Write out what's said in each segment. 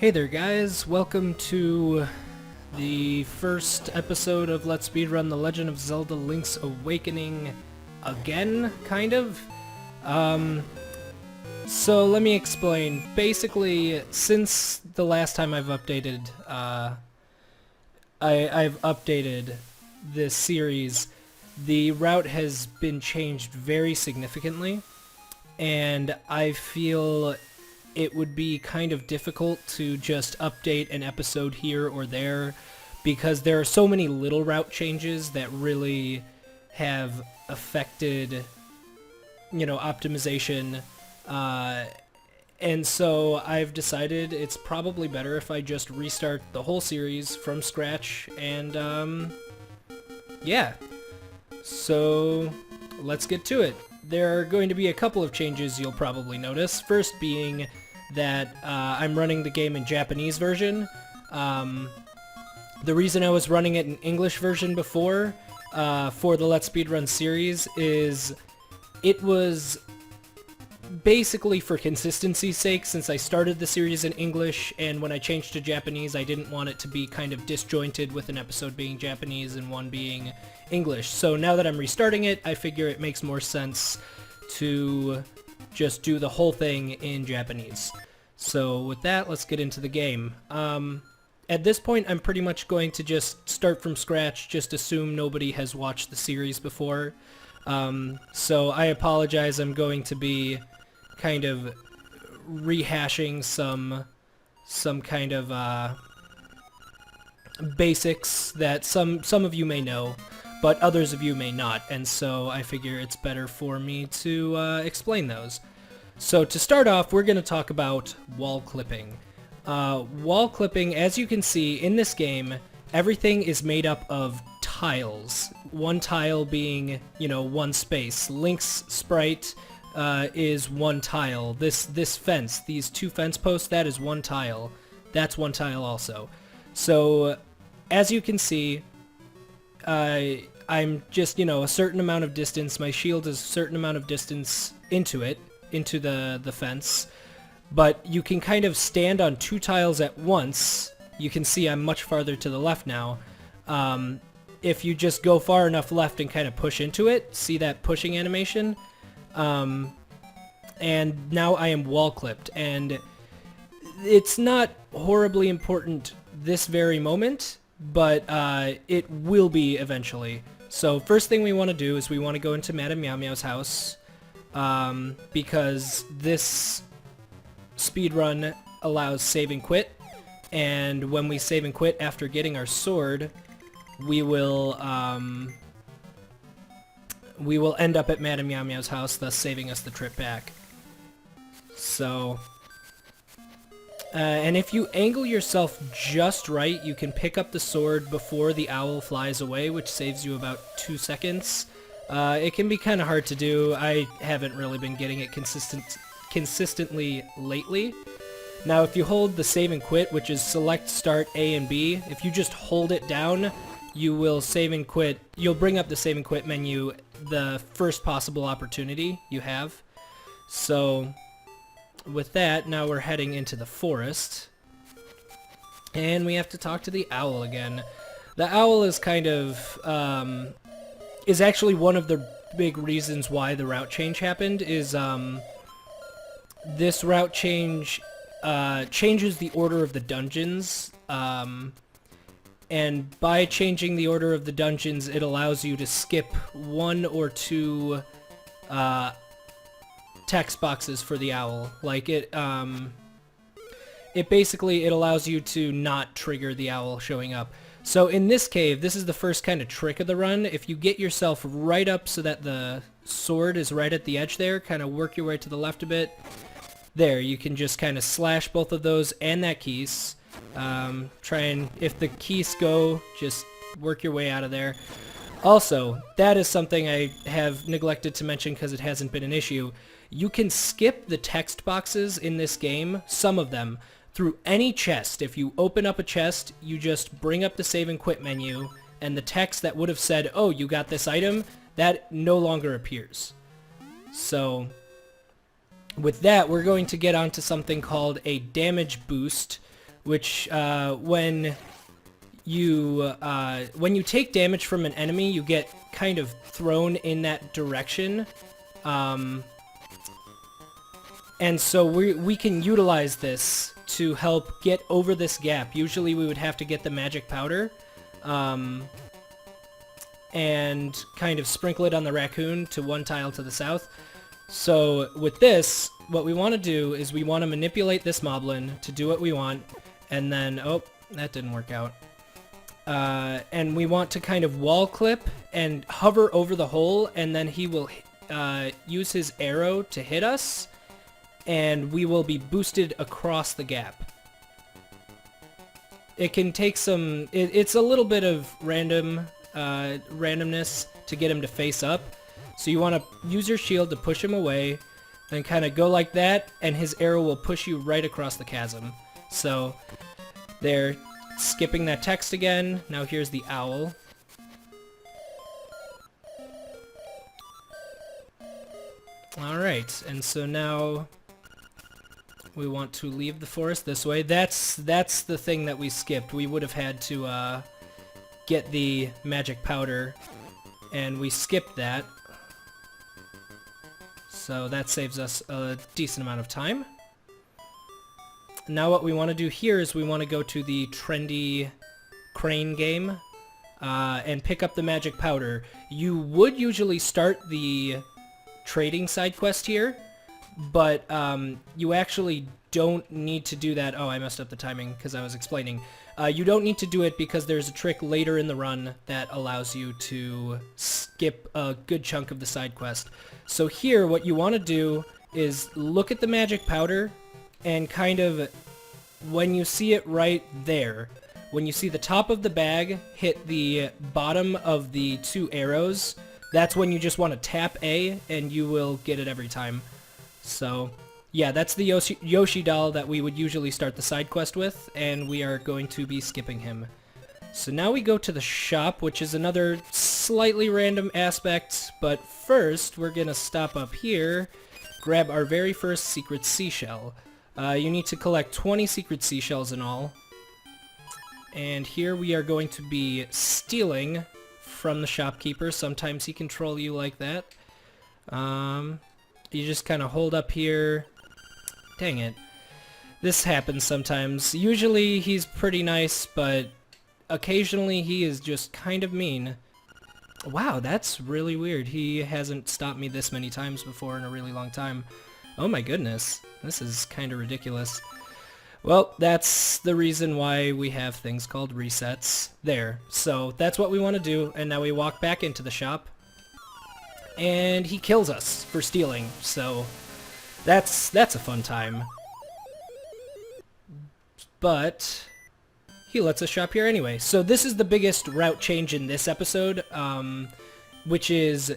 Hey there guys, welcome to the first episode of Let's Speedrun The Legend of Zelda Link's Awakening again, kind of. So let me explain. Basically, since the last time I've updated, I've updated this series, the route has been changed very significantly, and I feel it would be kind of difficult to just update an episode here or there because there are so many little route changes that really have affected, optimization. And so I've decided it's probably better if I just restart the whole series from scratch and, yeah. So let's get to it. There are going to be a couple of changes you'll probably notice. First being that I'm running the game in Japanese version. The reason I was running it in English version before for the Let's Speedrun series is it was basically for consistency's sake, since I started the series in English, and when I changed to Japanese I didn't want it to be kind of disjointed with an episode being Japanese and one being English. So now that I'm restarting it, I figure it makes more sense to just do the whole thing in Japanese. So with that, let's get into the game. At this point, I'm pretty much going to just start from scratch, just assume nobody has watched the series before. So I apologize, I'm going to be kind of rehashing some kind of basics that some of you may know, but others of you may not, and so I figure it's better for me to explain those. So to start off, we're going to talk about wall clipping. Wall clipping, as you can see in this game, everything is made up of tiles. One tile being, one space. Link's sprite is one tile. This fence, these two fence posts, that is one tile. That's one tile also. So, as you can see, I'm just, a certain amount of distance. My shield is a certain amount of distance into the fence. But you can kind of stand on two tiles at once. You can see I'm much farther to the left now. If you just go far enough left and kind of push into it, see that pushing animation? And now I am wall clipped, and it's not horribly important this very moment, but it will be eventually. So first thing we want to do is we want to go into Madame Meow Meow's house, because this speedrun allows save and quit, and when we save and quit after getting our sword, we will end up at Madame Meow Meow's house, thus saving us the trip back. So, and if you angle yourself just right, you can pick up the sword before the owl flies away, which saves you about 2 seconds. It can be kind of hard to do. I haven't really been getting it consistently lately. Now, if you hold the save and quit, which is select, start, A and B, if you just hold it down, you will save and quit. You'll bring up the save and quit menu the first possible opportunity you have. So with that, now we're heading into the forest, and we have to talk to the owl again. The owl is kind of is actually one of the big reasons why the route change happened. Is this route change changes the order of the dungeons, and by changing the order of the dungeons, it allows you to skip one or two text boxes for the owl. Like it basically allows you to not trigger the owl showing up. So in this cave, this is the first kind of trick of the run. If you get yourself right up so that the sword is right at the edge there, kind of work your way to the left a bit. There, you can just kind of slash both of those and that keys. Try and, if the keys go, just work your way out of there. Also, that is something I have neglected to mention because it hasn't been an issue. You can skip the text boxes in this game, some of them, through any chest. If you open up a chest, you just bring up the save and quit menu, and the text that would have said, oh, you got this item, that no longer appears. So with that, we're going to get onto something called a damage boost, which when you take damage from an enemy, you get kind of thrown in that direction. And so we can utilize this to help get over this gap. Usually we would have to get the magic powder and kind of sprinkle it on the raccoon to one tile to the south. So with this, what we want to do is we want to manipulate this moblin to do what we want, and then, oh, that didn't work out. And we want to kind of wall clip and hover over the hole, and then he will use his arrow to hit us, and we will be boosted across the gap. It can take some... It's a little bit of randomness to get him to face up. So you want to use your shield to push him away, then kind of go like that, and his arrow will push you right across the chasm. So, there, skipping that text again. Now here's the owl. Alright, and so now we want to leave the forest this way. That's the thing that we skipped. We would have had to get the magic powder, and we skipped that. So that saves us a decent amount of time. Now what we want to do here is we want to go to the trendy crane game and pick up the magic powder. You would usually start the trading side quest here, but you actually don't need to do that. Oh, I messed up the timing because I was explaining. You don't need to do it because there's a trick later in the run that allows you to skip a good chunk of the side quest. So here, what you want to do is look at the magic powder and kind of, when you see it right there, when you see the top of the bag hit the bottom of the two arrows, that's when you just want to tap A and you will get it every time. So yeah, that's the Yoshi doll that we would usually start the side quest with, and we are going to be skipping him. So now we go to the shop, which is another slightly random aspect, but first we're gonna stop up here, grab our very first secret seashell. You need to collect 20 secret seashells in all, and here we are going to be stealing from the shopkeeper. Sometimes he can troll you like that. You just kind of hold up here. Dang it. This happens sometimes. Usually he's pretty nice, but occasionally he is just kind of mean. Wow, that's really weird. He hasn't stopped me this many times before in a really long time. Oh my goodness. This is kind of ridiculous. Well, that's the reason why we have things called resets. There. So that's what we want to do, and now we walk back into the shop. And he kills us for stealing, so that's a fun time. But he lets us shop here anyway. So this is the biggest route change in this episode, which is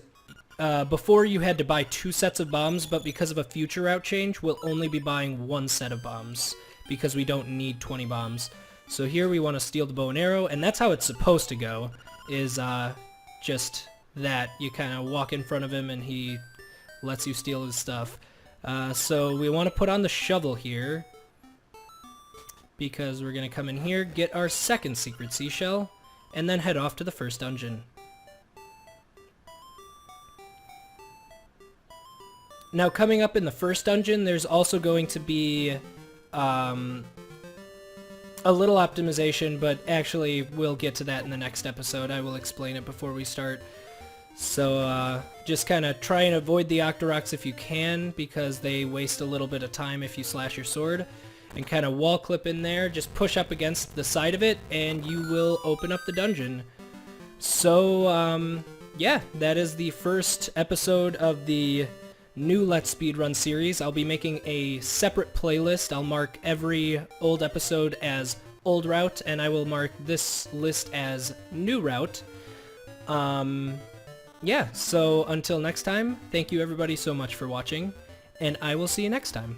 before you had to buy 2 sets of bombs, but because of a future route change, we'll only be buying 1 set of bombs because we don't need 20 bombs. So here we want to steal the bow and arrow, and that's how it's supposed to go, is just that. You kind of walk in front of him and he lets you steal his stuff. So we want to put on the shovel here, because we're going to come in here, get our second secret seashell, and then head off to the first dungeon. Now coming up in the first dungeon, there's also going to be a little optimization, but actually we'll get to that in the next episode. I will explain it before we start. So just kind of try and avoid the Octoroks if you can, because they waste a little bit of time if you slash your sword. And kind of wall clip in there, just push up against the side of it, and you will open up the dungeon. So, yeah, that is the first episode of the new Let's Speedrun series. I'll be making a separate playlist. I'll mark every old episode as old route, and I will mark this list as new route. Yeah, so until next time, thank you everybody so much for watching, and I will see you next time.